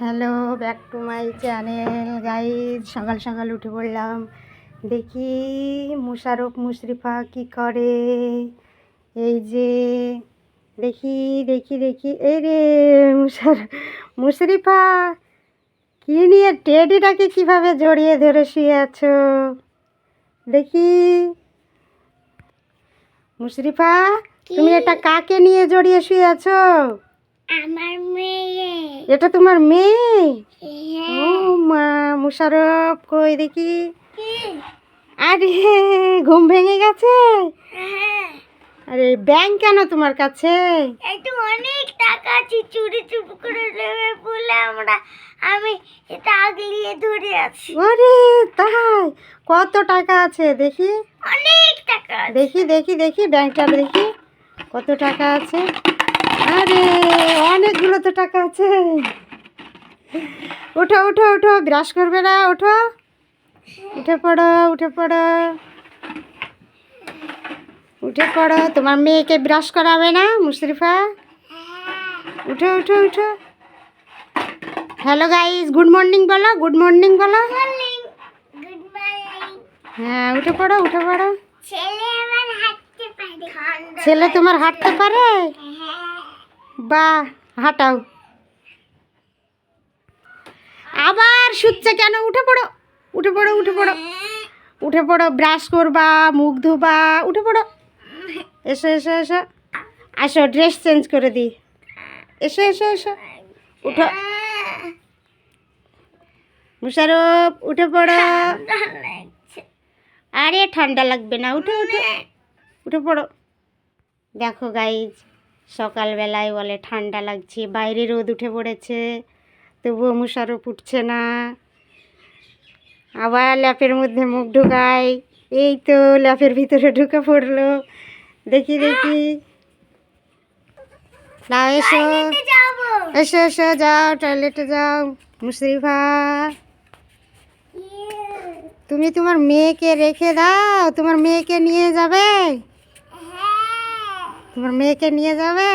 Hello, back to my channel guys. সকাল সকাল উঠে পড়লাম, দেখি মুশারফ মুশরিফা কি করে। এই যে দেখি দেখি দেখি এই রে মুশরিফা কি নিয়ে টেডিটাকে কিভাবে জড়িয়ে ধরে শুয়ে আছো দেখি। মুশরিফা, তুমি এটা কাকে নিয়ে জড়িয়ে শুয়ে আছো? আমার মেয়ে। এটা তোমার মেয়ে? ও মা, মুশারফ কই দেখি। আরে ঘুম ভেঙে গেছে? আরে ব্যাংক কেন তোমার কাছে? একটু অনেক টাকা আছে, চুরি চুরি করে নেবে বলে আমি এটা আগলিয়ে ধরে আছি। আরে তাই? কত টাকা আছে দেখি? অনেক টাকা আছে। দেখি দেখি দেখি ব্যাংকটা দেখি কত টাকা আছে। আরে অনেকগুলো তো টাকা আছে। ওঠো ওঠো ওঠো, ব্রাশ করবে না? ওঠো, উঠে পড়ো উঠে পড়ো উঠে পড়ো। তোমার মেয়েকে ব্রাশ করাবে না মুশরিফা? উঠো উঠো উঠো। হ্যালো গাইস, গুড মর্নিং বলো, গুড মর্নিং বলো। Good morning. হ্যাঁ, উঠে পড়ো উঠে পড়ো। ছেলে আমার হাঁটতে পারে। ছেলে তোমার হাঁটতে পারে? বাহ, হাঁটাও। আবার শুচ্ছে কেন? উঠে পড়ো উঠে পড়ো উঠে পড়ো উঠে পড়ো, ব্রাশ করবা, মুখ ধোবা, উঠে পড়ো। এসো এসো এসো, আসো ড্রেস চেঞ্জ করে দিই। এসো এসো এসো, উঠো। মুশারফ উঠে পড়ো। আরে ঠান্ডা লাগবে না, উঠে উঠে উঠে পড়ো। দেখো গাইজ, সকালবেলায় বলে ঠান্ডা লাগছে, বাইরে রোদ উঠে পড়েছে, তবুও মুশারফ উঠছে না। আবার ল্যাপের মধ্যে মুখ ঢুকায়। এই তো ল্যাপের ভিতরে ঢুকে পড়লো। দেখি দেখি, না এসো এসো এসো, যাও টয়লেটে যাও। মুশরিফা, তুমি তোমার মেয়েকে রেখে দাও, তোমার মেয়েকে নিয়ে যাবে? তোমার মেয়েকে নিয়ে যাবে?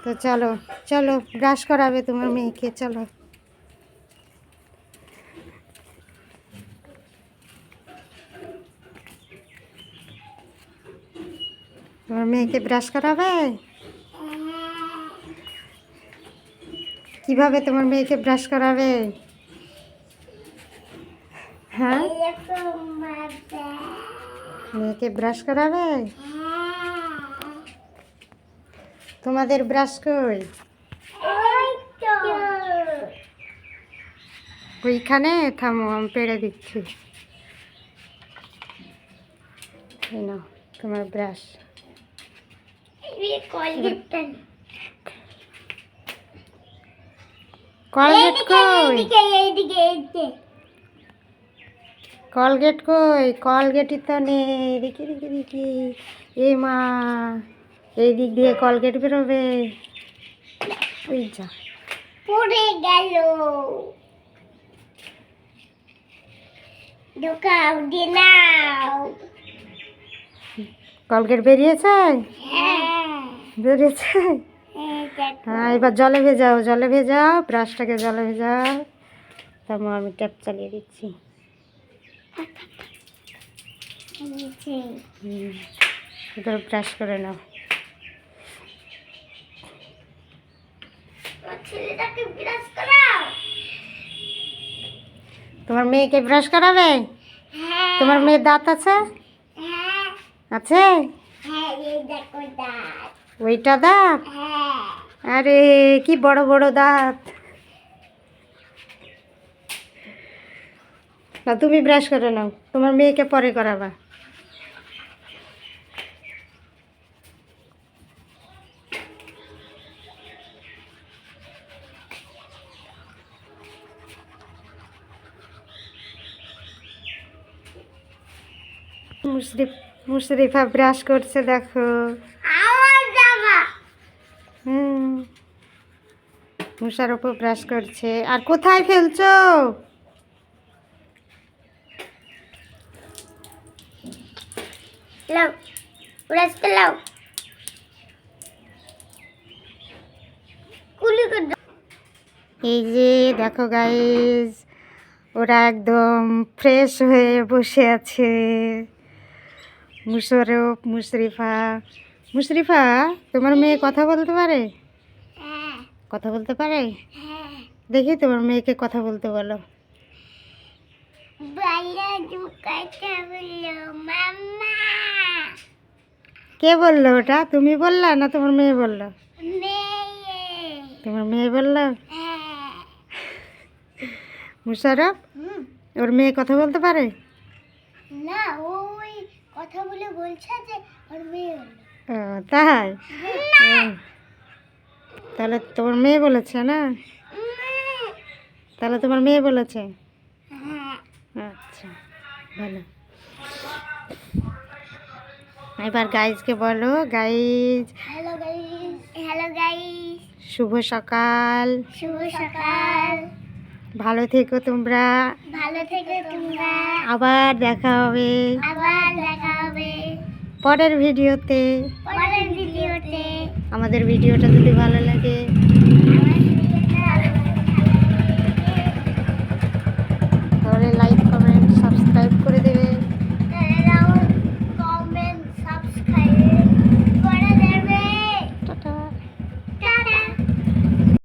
তো চলো চলো, ব্রাশ করাবে তোমার মেয়েকে, চলো। তোমার মেয়েকে ব্রাশ করাবে? কিভাবে তোমার মেয়েকে ব্রাশ করাবে? হ্যাঁ, মেয়েকে ব্রাশ করাবে? তোমাদের ব্রাশ কই? ওইখানে থামো, আমি পেড়ে দিচ্ছি। এই নাও তোমার ব্রাশ। কলগেট কই? কলগেট কই? কলগেটই তো নেই। দেখি দেখি দেখি, এ মা, এই দিক দিয়ে কলগেট বেরোবে। ওই যা, পড়ে গেল। ঢোকাও দিয়ে নাও। কলগেট বেরিয়েছে? হ্যাঁ, বেরিয়েছে। হ্যাঁ, এবার জলে ভেজাও, জলে ভেজাও, ব্রাশটাকে জলে ভেজাও। তারপর আমি ট্যাপ চালিয়ে দিচ্ছি। এবার ব্রাশ করে নাও। ছেলেটাকে ব্রাশ করাও। তোমার মেয়েকে ব্রাশ করাবে? তোমার মেয়ের দাঁত আছে? হ্যাঁ আছে? হ্যাঁ, এই দেখো দাঁত। ওইটা দাঁত? হ্যাঁ। আরে কি বড় বড় দাঁত। না, তুমি ব্রাশ করে নাও, তোমার মেয়েকে পরে করাবা। মুশরিফা ব্রাশ করছে দেখো। আমার জামা। মুশারফও ব্রাশ করছে। আর কোথায় ফেলছো? লাও, ব্রাশ লাও। কুলি করে দাও। এই যে দেখো গাইস, ওরা একদম ফ্রেশ হয়ে বসে আছে। মুশারফ, মুশরিফা। মুশরিফা, তোমার মেয়ে কথা বলতে পারে? হ্যাঁ কথা বলতে পারে? হ্যাঁ দেখি তোমার মেয়েকে কথা বলতে বলো। বাইরে কথা বললো মাম্মা। কে বললো ওটা? তুমি বললা না তোমার মেয়ে বললো? মেয়ে। তোমার মেয়ে বললো? হ্যাঁ। মুশারফ, ওর মেয়ে কথা বলতে পারে? না, ওই কথা বলে বলছে যে ওর মেয়ে হলো। ও তাই? ও, তাহলে তোমার মেয়ে বলেছে না? তাহলে তোমার মেয়ে বলেছে? হ্যাঁ। আচ্ছা, ভালো। এবার গাইজকে বলো। Guys, hello guys. Hello guys. শুভ সকাল। শুভ সকাল। ভালো থেকো তোমরা। ভালো থেকো তোমরা। আবার দেখা হবে আবার দেখা হবে পরের ভিডিওতে। পরের ভিডিওতে। আমাদের ভিডিওটা যদি ভালো লাগে